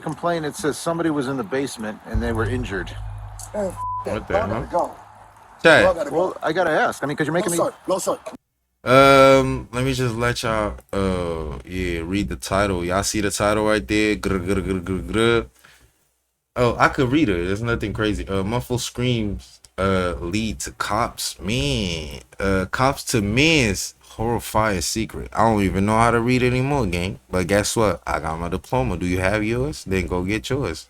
complaint. It says somebody was in the basement and they were injured. Man, What the y'all hell? gotta go. Y'all Chat. gotta Well, go. I gotta ask. I mean, because you're No, making me. sir. No, sir. Let me just let y'all yeah, read the title. Y'all see the title right there? Oh, I could read it. There's nothing crazy. Muffled screams lead to cops. Man. Cops to men's horrifying secret. I don't even know how to read anymore, gang. But guess what? I got my diploma. Do you have yours? Then go get yours.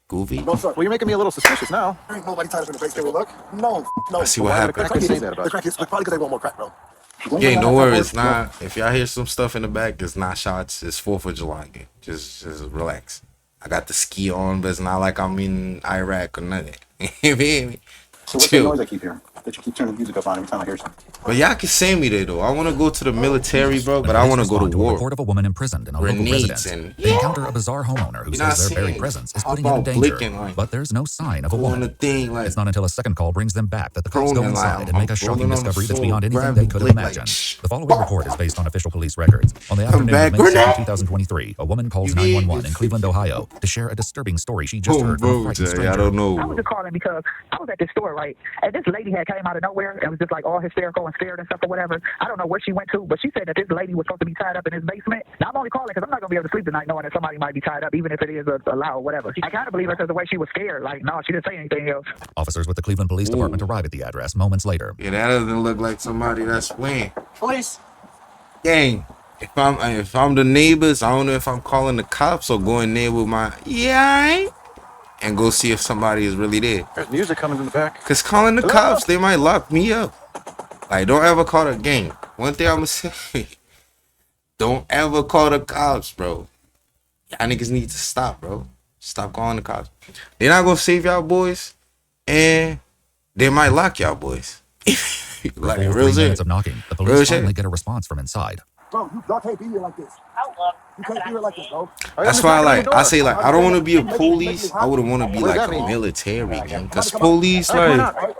Goofy. No, sir. Well, you're making me a little suspicious now. There ain't nobody tied up in the face. Can we look? No, no. Let's see Well, what why would a happens. crackhead say that The about you? crack is probably because they want more crack, bro. Gang, don't worry, it's not. If y'all hear some stuff in the back, it's not shots. It's 4th of July, gang. Just relax. I got the ski on, but it's not like I'm in Iraq or nothing. You feel me? So what's the noise I keep hearing? That you keep turning the music up on every time I hear something. But y'all can send me there though. I want to go to the military, bro. But I want to go to A war. report of a woman imprisoned in a local Grenades residence. and They encounter a bizarre homeowner who You're not says their very seeing presence is how putting him in about danger. blinking, like, But there's no sign of a on the woman. thing, like It's not until a second call brings them back that the cops go Rolling, like, inside and make a I'm shocking rolling on the discovery that's floor, beyond anything grab they the could have blink, like, imagined. shh. The following report is based on official police records. On the afternoon back, of May 2nd, Grenade. 2023, a woman calls You mean- 911 in Cleveland, Ohio, to share a disturbing story she just Oh, heard from a bro, frightened Jay, stranger. I don't I was know. just calling because I was at this store, right? And this lady had came out of nowhere and was just like all hysterical and scared and stuff or whatever. I don't know where she went to, but she said that this lady was supposed to be tied up in his basement. Now, I'm only calling because I'm not going to be able to sleep tonight knowing that somebody might be tied up, even if it is a lie or whatever. I kind of believe her because the way she was scared. Like, no, she didn't say anything else. Officers with the Cleveland Police Department arrive at the address moments later. Yeah, that doesn't look like somebody that's playing. Police. Gang, if I'm the neighbors, I don't know if I'm calling the cops or going there with my and go see if somebody is really there. There's music coming in the back. Cause calling the cops, they might lock me up. Like, don't ever call the gang. One thing I'ma say, don't ever call the cops, bro. Y'all niggas need to stop, bro. Stop calling the cops. They're not gonna save y'all boys, and they might lock y'all boys. Like, For real 3 shit. minutes of knocking, the Real police shit. finally get a response from inside. Bro, y'all can't be here like this. You can't be here like this, bro. That's why I say, like, I don't want to be a police. I wouldn't want to be like a military gang. Cause police, like,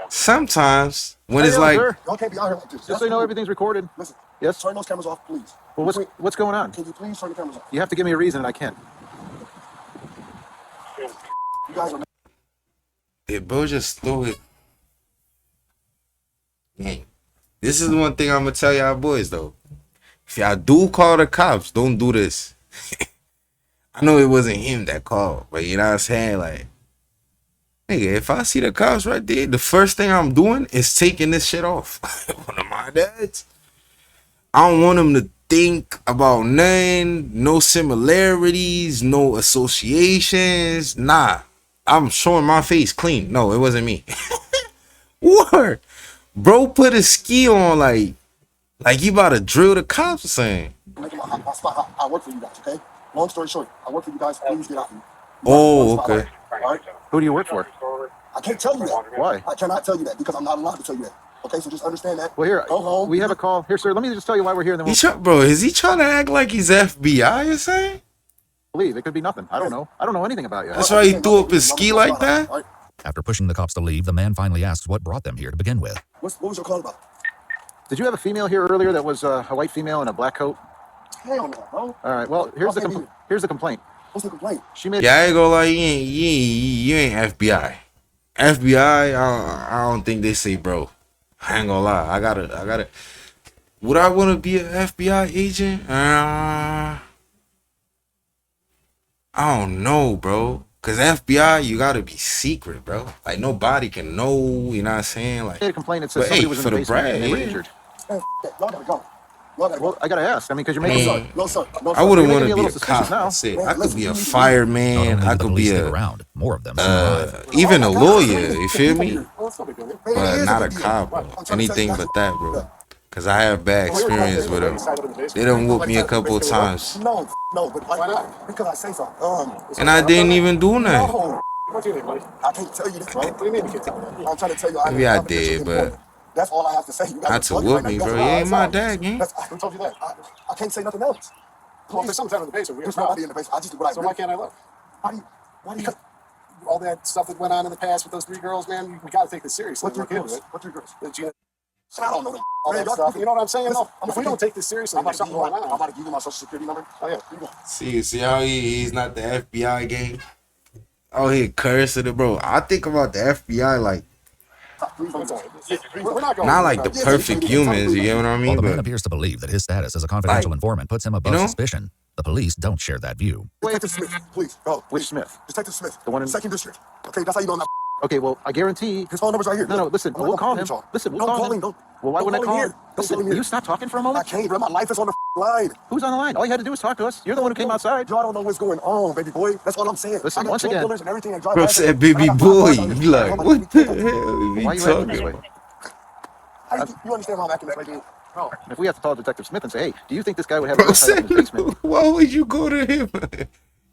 sometimes when it's like, Y'all can't be out here like this. Just so you know, everything's recorded. Listen. Yes. Turn those cameras off, please. Well, what's going on? Can you please turn the cameras off? You have to give me a reason, and I can't. You guys are. it, bro, just throw it. Gang. This is one thing I'm gonna tell y'all boys though. If y'all do call the cops, don't do this. I know it wasn't him that called, but you know what I'm saying? Like, nigga, if I see the cops right there, the first thing I'm doing is taking this shit off. One of my dads. I don't want them to think about nothing, no similarities, no associations. Nah, I'm showing my face clean. No, it wasn't me. What? Bro put a ski on like he about to drill the cops or something. I work for you guys, okay? Long story short, I work for you guys. Please get out here. Oh, okay. All right? Who do you work for? I can't tell you that. Why? I cannot tell you that because I'm not allowed to tell you that. Okay, so just understand that. Well, here, Go home. we have a call. Here, sir, let me just tell you why we're here, and then Bro, is he trying to act like he's FBI or something? we'll leave. It could be nothing. I don't know. I don't know anything about you. That's why he threw up his ski like that? All right? After pushing the cops to leave, the man finally asks what brought them here to begin with. What was your call about? Did you have a female here earlier that was a white female in a black coat? Hell no, bro. All right. Well, here's the complaint. What's the complaint? She made. Yeah, I ain't gonna lie, you ain't FBI. FBI, I don't think they say bro. I ain't gonna lie. I gotta. Would I want to be an FBI agent? I don't know, bro. Cause FBI, you gotta be secret, bro. Like nobody can know. You know what I'm saying? Like, made a complaint that says but somebody hey, was in for the the basement and they were brag, injured. Man, y'all gotta go. Y'all gotta Well, go. I gotta ask. I mean, because you're Man. making. No, sir. No, sir. I wouldn't You're want making to me a be little a cop. suspicious now. That's it. Man, I could listen, be a you need to- Not fireman. only I did the could police be stick a around, more of them soon arrive. even a Oh, lawyer. You feel me? Oh, it's no big deal. Man, it But is not a a big deal. cop, bro. I'm trying to tell Anything you but guys- that, bro. Cause I have bad experience with them. They done whooped me a couple of times, No, but why not? Because I say so. and I didn't even do nothing. No. What's your name, buddy? I can't tell you that, bro. What do you mean you can't tell me? I'm trying to tell you. Maybe I have an issue did, in but court. That's all I have to say. You guys not are to bugging whoop right now. me, You bro. guys You are ain't my outside. dad, gang. Who told you that? I can't say nothing else. Well, if there's something in the basement, There's nobody in the basement. I just do what I so do. why can't I look? Why do you? All that stuff that went on in the past with those 3 girls, man, we got to take this seriously. What three Look into girls? it. What three girls? The Gina I don't know the All man. that stuff. You know what I'm saying? Listen, If we don't take this seriously, I'm about there's to give something you going I'm on. about to give you my social security number. Oh yeah, here you go. See how he's not the FBI gang? Oh, he cursing it, bro. I think about the FBI like We're not going. not like the perfect humans. You get what I While mean? the man But appears to believe that his status as a confidential Like, informant puts him above you know? suspicion, the police don't share that view. Detective Smith, please. Go. Which Smith? Detective Smith. The one in- Second district. Okay, that's how you know that. Okay, well, I guarantee. His phone number's right here. No, listen, I'm not we'll gonna call him. y'all. Listen, we'll Don't call call him. him. Don't. Well, why don't wouldn't I call call him him? here. Don't Listen, call him will here. you stop talking for a I moment? can't, bro. My life is on the line. Who's on the line? All you had to do was talk to us. You're the one who came outside. Y'all don't know what's going on, baby boy. That's all I'm saying. Listen, I got once drug again- dealers and everything. I drive bro by said, them. "Baby I got boy." five You like, cars. what the hell is Why are he you acting this talking? way? You understand how I'm acting that way, dude? Bro, If we have to call Detective Smith and say, hey, do you think this guy would have a Bro gun tied up said, in his basement? "Why would you go to him?"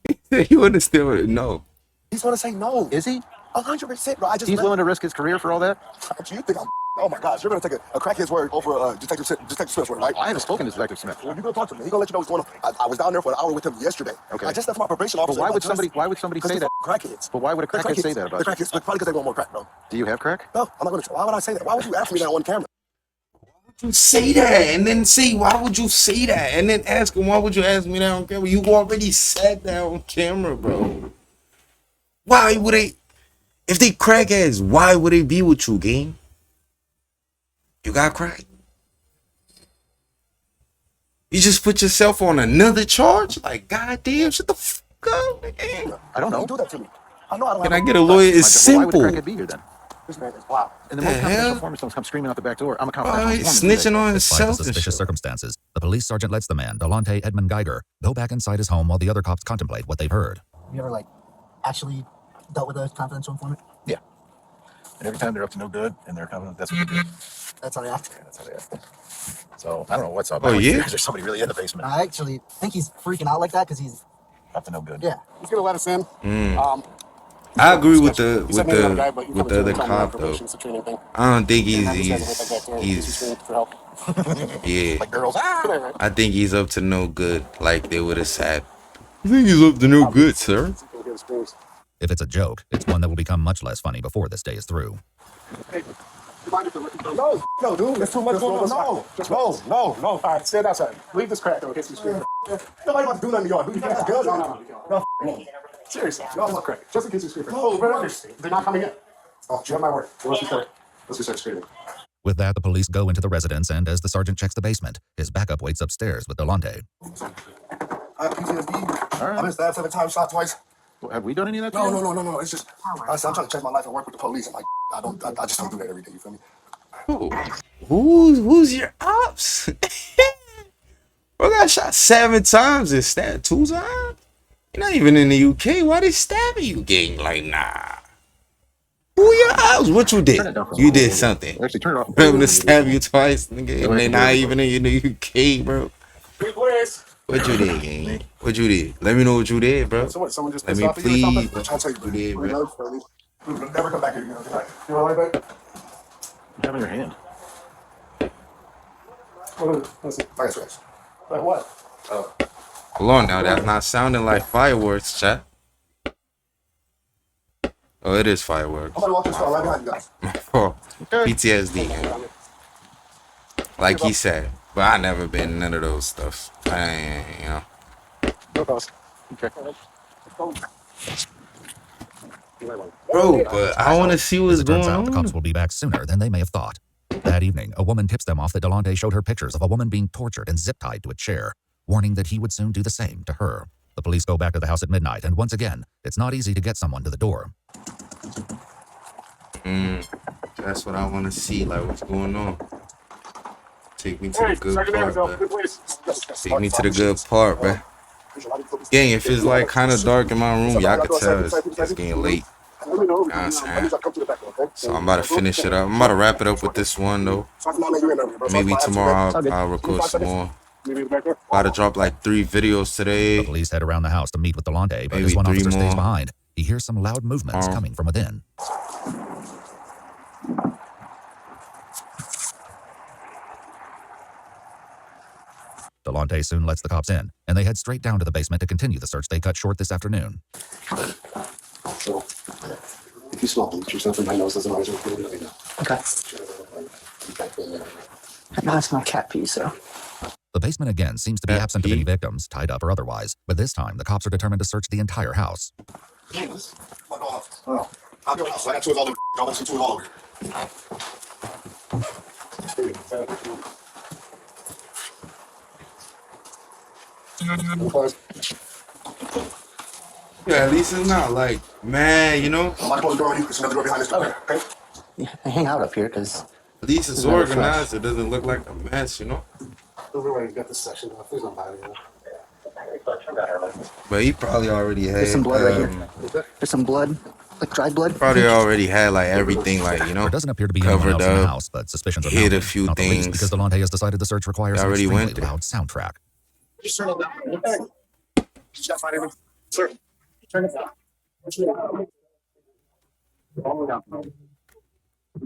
He said, "You understand what? No." he's gonna say no. Is he? 100%, bro. I just He's let- willing to risk his career for all that? You think I'm? Oh my gosh, you're gonna take a crackhead's word over Detective Smith's word, right? I haven't spoken to Detective Smith. Well, you're gonna talk to him. He's gonna let you know what's going on. I was down there for an hour with him yesterday. Okay. I just left my probation officer. But why I would just- somebody Because say they're that? crackheads. But why would a They're crackhead say that about They're you? crackheads, but probably because they want more crack, bro. Do you have crack? No, I'm not gonna. Why would I say that? Why would you ask me that on camera? You say that and then say, "Why would you say that?" And then ask him, "Why would you ask me that on camera?" You already said that on camera, bro. Why would they? If they crackheads, why would they be with you, gang? You got crack. You just put yourself on another charge? Like, goddamn, shut the fuck up, nigga. I don't know. Don't do that to me. I know I don't Can have I get a lawyer? It's Well, why would a simple. crackhead be here then? This man is wild. And the The most confidential hell? informants don't come screaming out the back door. I'm a Bro, confidential he's informant. snitching on Despite the himself and suspicious shit. circumstances, the police sergeant lets the man, Delonte Edmund Geiger, go back inside his home while the other cops contemplate what they've heard. You ever actually dealt with a confidential informant? Yeah. And every time they're up to no good and they're confident, that's what they do. That's how they act. That's how they act. So I don't know what's up. Oh, yeah? Is there somebody really in the basement? I actually think he's freaking out like that because he's, Up to no good. yeah. He's gonna let us in. I agree with the He said maybe another guy, but you with covered the your other time on cop though. probation, it's a training thing. I don't think And this guy's right back there in case you he's scream for help. yeah. Like girls. Right. I think he's up to no good. Like they would have said. I think he's up to no good, sir. He's gonna get his screams. If it's a joke, it's one that will become much less funny before this day is through. Hey, you mind if the No, dude. There's too much going on. No. All right, stand outside. Leave this crack though in case you scream. Nobody about to do nothing to y'all. Dude, you got guns. No. Seriously, y'all look crack. Just in case you scream. No, bro. They're not coming in. Oh, you have my word. Let's start screaming. With that, the police go into the residence, and as the sergeant checks the basement, his backup waits upstairs with Delonte. I have PTSD. I've been stabbed 7 times, shot twice. Well, have we done any of that? to you? No. It's just, honestly, I'm trying to check my life and work with the police. I'm like, I just don't do that every day. You feel me? Who's your ops? Bro got shot 7 times and stabbed 2 times. You're not even in the UK. Why they stabbing you, gang? Like, nah. Who your ops? What you did? You did something. Actually, turn it off. I'm gonna stab you twice, nigga. And they not even in the UK, bro. Hey, please. What you did, gang? What you did? Let me know what you did, bro. Someone just Let pissed me off at you or something? please. I'm trying to tell What you did, you, bro. bro. Never come back here. You know what I mean? You have in your hand. Let's see. Like I said. Like what? Hold on now, that's not sounding like fireworks, chat. Oh, it is fireworks. I'm gonna walk this car right behind you guys. Oh, PTSD, man. Like he said, but I never been none of those stuff. I ain't, you know. No cost. Okay. Bro, but I want to see As what's it turns going out, the cops on. will be back sooner than they may have thought. That evening, a woman tips them off that Delonte showed her pictures of a woman being tortured and zip-tied to a chair, warning that he would soon do the same to her. The police go back to the house at midnight, and once again, it's not easy to get someone to the door. That's what I want to see. Like, what's going on? Take me to Hey, the good second part, go. bro. Good place. Take me to the good part, bro. Gang, if it's like kind of dark in my room, y'all could tell it's getting late. Let me know. Nah, I'm saying. Come to the back, okay? So I'm about to finish it up. I'm about to wrap it up with this one though. Maybe tomorrow I'll record some more. Maybe back there. About to drop like 3 videos The today. police head around the house to meet with Delonte, but Maybe as one 3 officer stays more. behind, he hears some loud movements Oh. coming from within. Delonte soon lets the cops in, and they head straight down to the basement to continue the search they cut short this afternoon. So, if you smell bleach or something, my nose doesn't always look good. Okay. No, it's not cat pee, so. The basement again seems to be Cat absent of pee? any victims, tied up or otherwise, but this time the cops are determined to search the entire house. Oh. I'll go out. I got two of all them. I want to see two of all of them. Yeah, at least it's not like, man, you know? I'm not close the door on you. There's another door behind this door. Okay? Yeah, I hang out up here because At least it's Very organized. It doesn't look like a mess, you know? Everywhere got this section off. There's nobody. But he probably already had. there's some blood right here. There's some blood, like dried blood. Probably already had like everything, like, you know, There doesn't appear to be anyone covered else in the up. house, but suspicions are hid a mounting, few not the least things. because Delonte has decided the search requires They an already extremely went there. loud soundtrack. Just turn it down. Shut find everything. Sir. Turn it down. All the way down.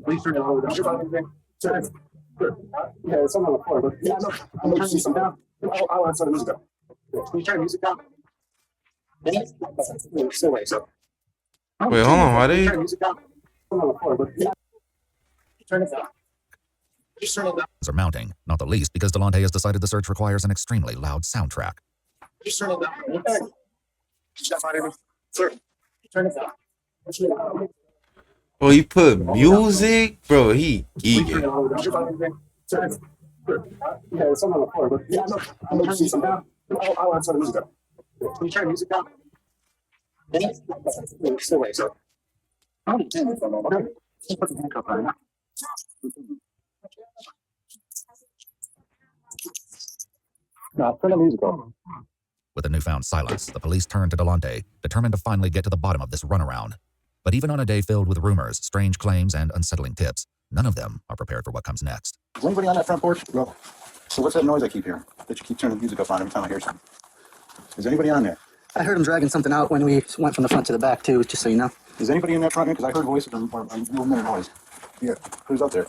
Please turn it all the way down. Turn it. Yeah, it's on the floor, but yeah, no, I'm gonna see some down. I'll answer the music down. Can you turn the music down? Still wait, so. Wait, hold on. Why they? Turn the music down. On the floor, but yeah. Turn it down. Just turn it down. Are mounting, not the least because Delonte has decided the search requires an extremely loud soundtrack. Just turn it down. Shut find everything. Sir. Turn it down. Oh, he put music, bro. He geeking. Yeah, it's on the floor, but yeah, no, I'm gonna see some down. I'll answer the music down. Can you turn the music down? Still wait, so. Okay. Just put the handcuff on. No, turn the music on. With a newfound silence, the police turn to Delonte, determined to finally get to the bottom of this runaround. But even on a day filled with rumors, strange claims, and unsettling tips, none of them are prepared for what comes next. Is anybody on that front porch? No. So what's that noise I keep hearing? That you keep turning the music up on every time I hear something. Is anybody on there? I heard him dragging something out when we went from the front to the back too, just so you know. Is anybody in that front? Because I heard voices or movement or noise. Yeah. Who's up there?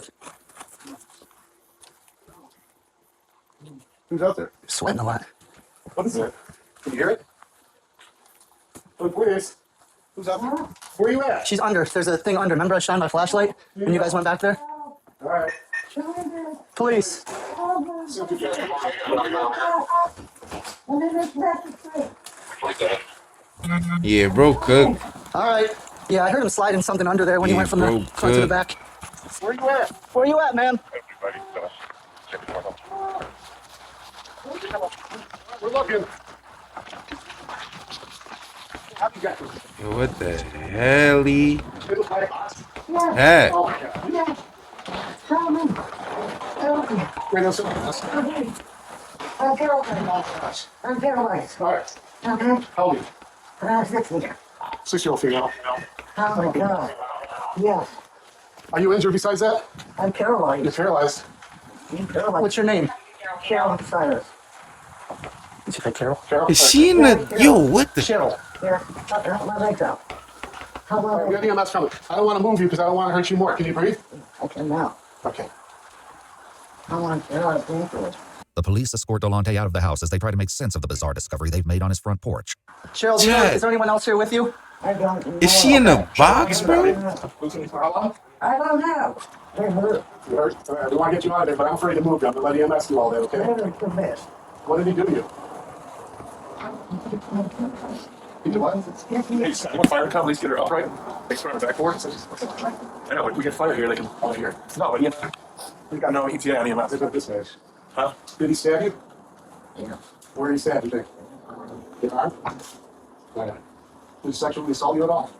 Who's out there? Sweating a lot. What is it? Can you hear it? Look, please. Who's out there? Where are you at? She's under. There's a thing under. Remember I shined my flashlight when you guys went back there? All right. Police. Yeah, bro, cook. All right. Yeah, I heard him sliding something under there when he Yeah, went from the bro, front to the good. back. Where you at? Where you at, man? We're looking. Yo, what the hell? He had? Oh my God. Wait, no, sir. I'm paralyzed. I'm paralyzed. All right. Okay? How old are you? 60. 6-year-old female. Oh my God. Yes. Are you injured besides that? I'm You're paralyzed. paralyzed. I'm paralyzed. What's your name? Cheryl Cyrus. Did you say Carol? Carol? Is she in the? Yo, what the? Cheryl. Here, help my legs out. How We about got the EMS coming. I don't want to move you because I don't want to hurt you more. Can you breathe? I can now. Okay. I want paralyzed painfully. The police escort Delonte out of the house as they try to make sense of the bizarre discovery they've made on his front porch. Cheryl, do you know, Chad. is there anyone else here with you? I don't know. Is she in the box, bro? For how long? I don't know. They hurt. You hurt? All right, we want to get you out of there, but I'm afraid to move you. I'm going to let EMS do all that, okay? They're the best. What did he do to you? He did what? Hey, I want fire to come, at least get her upright. They start on the backboard. I know, we get fire here, they can all here. No, but we got no ETA on EMS. Look at this edge. Huh? Did he stab you? Yeah. Where did he stab you, think? Your arm? Yeah. Did he sexually assault you at all?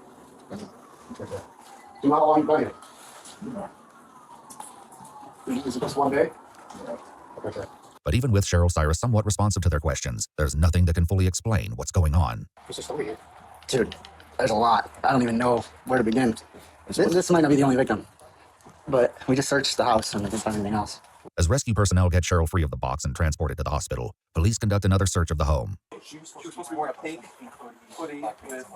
Do you know how long he been here? Is it just one day? Okay. But even with Cheryl Cyrus somewhat responsive to their questions, there's nothing that can fully explain what's going on. What's this over here? Dude, there's a lot. I don't even know where to begin. This might not be the only victim. But we just searched the house and we didn't find anything else. As rescue personnel get Cheryl free of the box and transported to the hospital, police conduct another search of the home. She was supposed to be wearing a pink hoodie with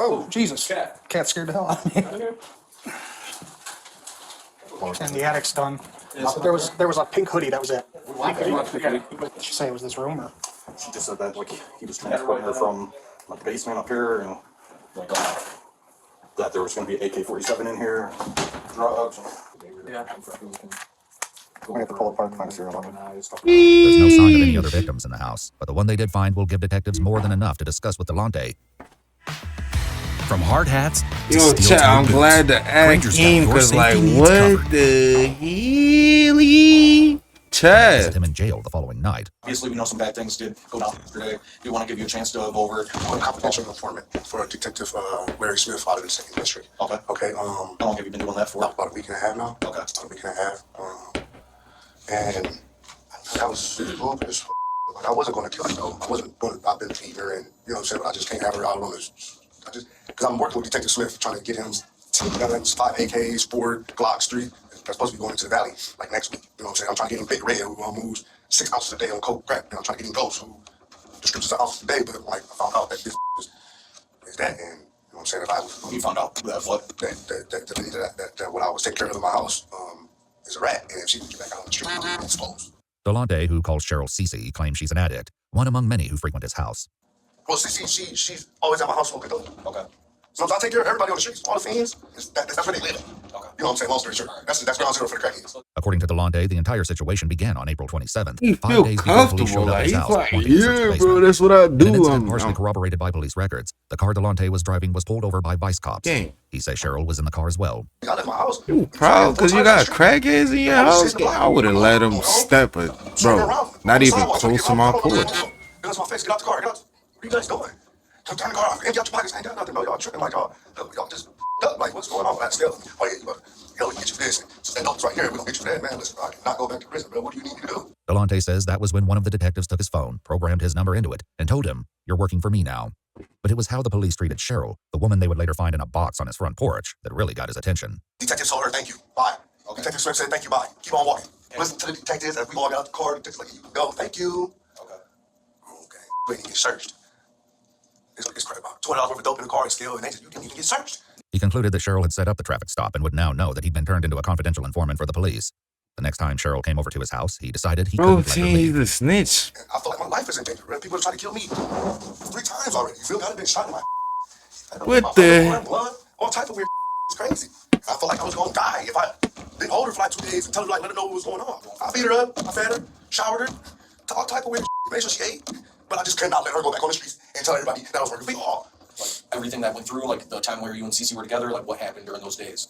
Oh, Jesus. Cat scared the hell out of me. And the attic's done. There was a pink hoodie, that was it. Did she say it was this room or? She just said that like he was transporting her from like the basement up here and like that there was going to be AK-47 in here, drugs. Yeah. We have to pull apart the serial number. There's no sign of any other victims in the house, but the one they did find will give detectives more than enough to discuss with Delonte. From hard hats to Yo, steel-toed chat, I'm boots, glad the ad Granger's got came your because, like, safety needs what covered. the healy? Visit Chat. him in jail the following night. Obviously, we know some bad things did go down yesterday. We want to give you a chance to go over. I'm a confidential informant for Detective Larry Smith out of the second district. Okay. Okay. How long have you been doing that for? About a week and a half now. Okay. About a week and a half. And that was lupus. Like, I wasn't going to kill her, though. I wasn't going to. I've been beating her, and you know what I'm saying. But I just can't have her out on this. Because I'm working with Detective Smith, trying to get him 10 guns, 5 AKs, 4 Glocks, 3. They're supposed to be going into the valley like next week. You know what I'm saying? I'm trying to get him Big Red, who moves 6 ounces a day on coke crack. And I'm trying to get him Ghost, who distributes an ounce a day. But like, I found out that this is that, and you know what I'm saying. If I was, You found out that what? That what I was taking care of in my house is a rat, and if she can get back out on the street, I'm exposed. Delonte, who calls Cheryl Cece, claims she's an addict, one among many who frequent his house. Well, she's always at my house smoking dope. Okay. So I take care of everybody on the streets, all the fiends. That's where they live. Okay. You know what I'm saying? Long story short, that's ground zero for the crackheads. According to Delonte, the entire situation began on April 27th, He 5 feel days before police comfortable. showed up at Like, his he's house. like, wanting to search the yeah, basement. bro, that's what I In an do. incident partially corroborated by police records, the car Delonte was driving was pulled over by vice cops. Dang. He says Cheryl was in the car as well. I left my house. You proud because you got crackheads in your house? I would have let him step it, bro. Not even close to my porch. Get out my face. Get out the car. Get out. Where you guys going? Turn the car off. Empty out your pockets. Ain't got nothing, bro. Y'all tripping like y'all just like what's going on? That's still. Oh yeah, we get you for this. So that note's right here. We gonna get you for that, man. Listen, I cannot go back to prison, bro. What do you need me to do? Delonte says that was when one of the detectives took his phone, programmed his number into it, and told him, "You're working for me now." But it was how the police treated Cheryl, the woman they would later find in a box on his front porch, that really got his attention. Detective told her, "Thank you. Bye." Okay. Detective Smith said, "Thank you. Bye." Keep on walking. Listen to the detectives as we all got out the car. The detectives like, "You can go. Thank you." Okay. We didn't get searched. It's crazy. About $20 worth of dope in the car and still, and they said you didn't even get searched. He concluded that Cheryl had set up the traffic stop and would now know that he'd been turned into a confidential informant for the police. The next time Cheryl came over to his house, he decided he Bro, couldn't let her he's leave. a snitch. And I feel like my life is in danger. Right? People are trying to kill me 3 times already. You feel me? I've been shot in my. What the? Blood, all type of weird. It's crazy. I felt like I was gonna die if I didn't hold her for like 2 days and tell her like let her know what was going on. I beat her up, I fed her, showered her, all type of weird. Made sure she ate, but I just could not let her go back on the streets and tell everybody that I was working for y'all. Like everything that went through, like the time where you and Cece were together, like what happened during those days?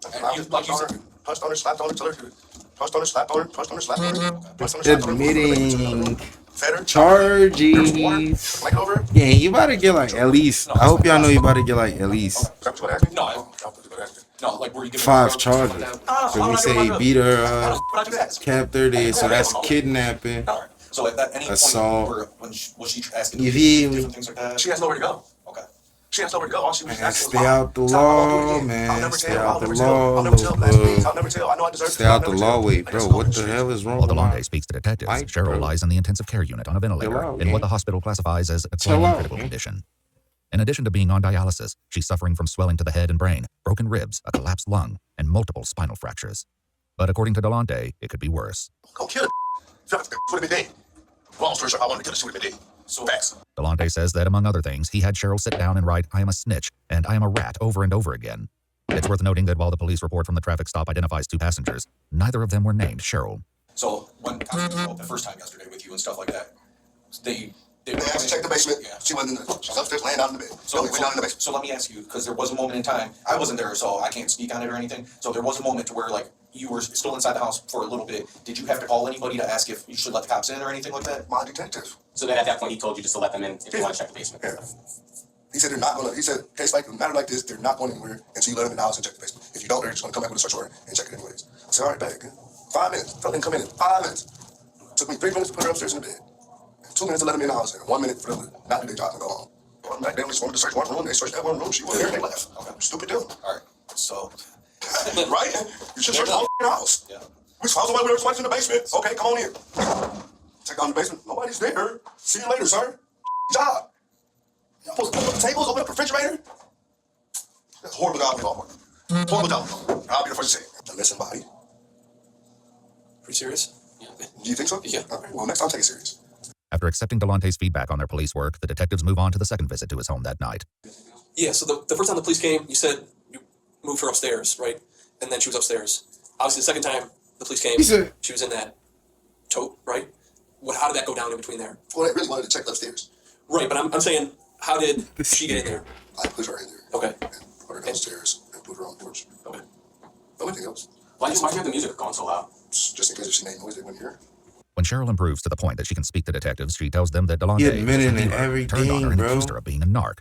And I punched on her, slapped on her, told her, punched on her, slapped on her, punched on her, slapped on her, punched on her, slapped on her, Admitting fed her, charges. like over. Yeah, you about to get like at least. I hope y'all know you about to get like at least Is that what you asked me? No, like were you giving 5 her charges. So we say he beat her up, What'd you ask? kept her there, so that's kidnapping. All right. So at any Assault. point, was she asking You feel me? different things like that? She has nowhere to go. Okay. She has nowhere to go. All she was Man, asking stay was, out the "Stop, I won't do it law, again. man. I'll never Stay tell. out I'll the never tell. law, I'll never tell. Last little things. I'll never tell. I know I deserve Stay it. I'll out the never law. tell. Wait, I bro, just what love the her. hell is wrong While with my? Delonte speaks to detectives, Mike, Cheryl bro. lies in the intensive care unit on a ventilator Chill out, in what man. the hospital classifies as a Chill out, critical man. condition. In addition to being on dialysis, she's suffering from swelling to the head and brain, broken ribs, a collapsed lung, and multiple spinal fractures. But according to Delonte, it could be worse. Go kill her. She would have been dead. Long story short, I wanted to kill her. She would have been dead. So fast. Delonte says that, among other things, he had Cheryl sit down and write, "I am a snitch," and "I am a rat" over and over again. It's worth noting that while the police report from the traffic stop identifies 2 passengers, neither of them were named Cheryl. So when cops spoke the first time yesterday with you and stuff like that, they They asked to check the basement. Yeah. She wasn't in the. She's upstairs laying down in the bed. So, we went down in the basement. so let me ask you, because there was a moment in time, I wasn't there, so I can't speak on it or anything. So there was a moment to where like you were still inside the house for a little bit. Did you have to call anybody to ask if you should let the cops in or anything like that? My detective. So then at that point, he told you just to let them in if you want to check the basement. Yeah. He said they're not gonna. He said case like a matter like this, they're not going anywhere until you let them in the house and check the basement. If you don't, they're just gonna come back with a search warrant and check it anyways. I said, all right, back. 5 minutes. Tell them to come in 5 minutes. Took me 3 minutes to put her upstairs in the bed. 2 minutes to let them in the house, and 1 minute for them to not do their job and go home. Well, back then, we just wanted to search one room. They searched that one room. She wasn't there. They left. Okay. Stupid dude. All right. So Right? You should search the whole house. yeah. We found somebody with her in the basement. Okay, come on in. Check down the basement. Nobody's there. See you later, sir. Job. Y'all supposed to open up the tables, open up the refrigerator? That's a horrible job we all work. Horrible job. I'll be the first to say it. A missing body. Pretty serious? Yeah. Do you think so? Yeah. All right, well, next I'll take it serious. After accepting Delonte's feedback on their police work, the detectives move on to the second visit to his home that night. Yeah, so the first time the police came, you said you moved her upstairs, right? And then she was upstairs. Obviously, the second time the police came, she was in that tote, right? How did that go down in between there? Well, they really wanted to check upstairs. Right, but I'm saying, how did she get in there? I put her in there. Okay. And put her downstairs and put her on the porch. Okay. Nothing else. Why do you have the music going so loud? Just in case if she made noise, they wouldn't hear. When Cheryl improves to the point that she can speak to detectives, she tells them that Delonte He admitted was a in dealer, turned on everything, her and bro. accused her of being a narc.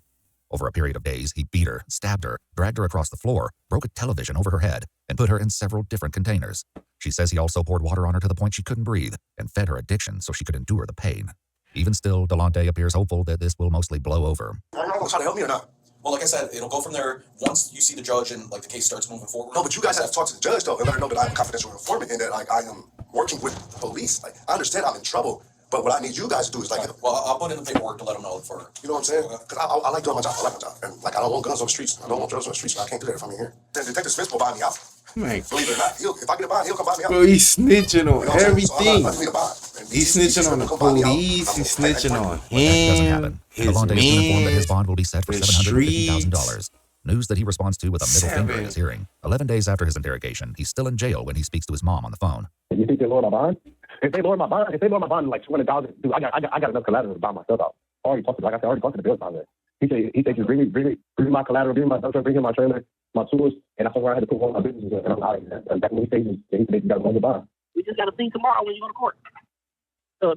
Over a period of days, he beat her, stabbed her, dragged her across the floor, broke a television over her head, and put her in several different containers. She says he also poured water on her to the point she couldn't breathe and fed her addiction so she could endure the pain. Even still, Delonte appears hopeful that this will mostly blow over. Are you trying to help me or not? Well, like I said, it'll go from there once you see the judge and like the case starts moving forward. No, but you guys have to talk to the judge though and let her know that I'm a confidential informant and that like I am working with the police. Like I understand I'm in trouble, but what I need you guys to do is like, well, I'll put in the paperwork to let them know for. you know what I'm saying? Because I like doing my job. I like my job, and like I don't want guns on the streets. I don't want drugs on the streets. So I can't do that if I'm in here. Then Detective Smith will buy me out. Man, Believe it or not, if I get a bond, he'll come buy me out. bro, he's snitching on You know what I'm saying? everything. So I need a bond. And He's snitching on the police. He's snitching on When that doesn't him, happen, his Delonte is soon informed that his man, bond will be set for the $750,000. News that he responds to with a middle finger in his Seven. hearing. 11 days after his interrogation, he's still in jail when he speaks to his mom on the phone. You think they lower my bond? If they lower my bond like 200,000, dude, I got enough collateral to buy myself out. I already talked to the bills about it. He said just bring me my collateral, bring me my dumpster, bring me my trailer, my tools, and that's where I had to put one of my businesses and I'm out of there. And back when he says they got a bond. We just got to see tomorrow when you go to court.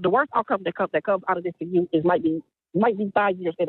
The worst outcome that comes out of this for you is might be 5 years in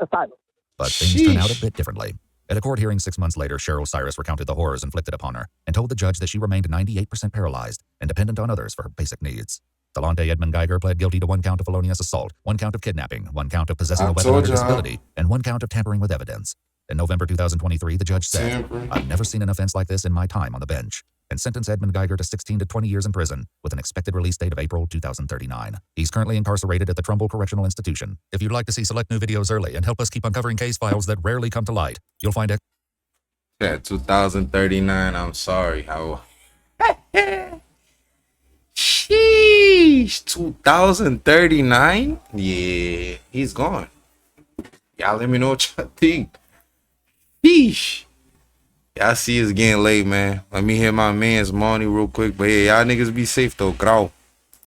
asylum. But things turn out a bit differently. At a court hearing 6 months later, Cheryl Cyrus recounted the horrors inflicted upon her and told the judge that she remained 98% paralyzed and dependent on others for her basic needs. Delonte Edmund Geiger pled guilty to 1 count of felonious assault, 1 count of kidnapping, 1 count of possessing a weapon under disability, and 1 count of tampering with evidence. In November 2023, the judge said, "I've never seen an offense like this in my time on the bench," and sentenced Edmund Geiger to 16 to 20 years in prison with an expected release date of April 2039. He's currently incarcerated at the Trumbull Correctional Institution. If you'd like to see select new videos early and help us keep uncovering case files that rarely come to light, you'll find it. Yeah, 2039. I'm sorry. How? Sheesh. 2039? Yeah, he's gone. Y'all let me know what y'all think. Sheesh. Y'all see it's getting late, man. Let me hear my man's money real quick. But yeah, y'all niggas be safe though. Grau.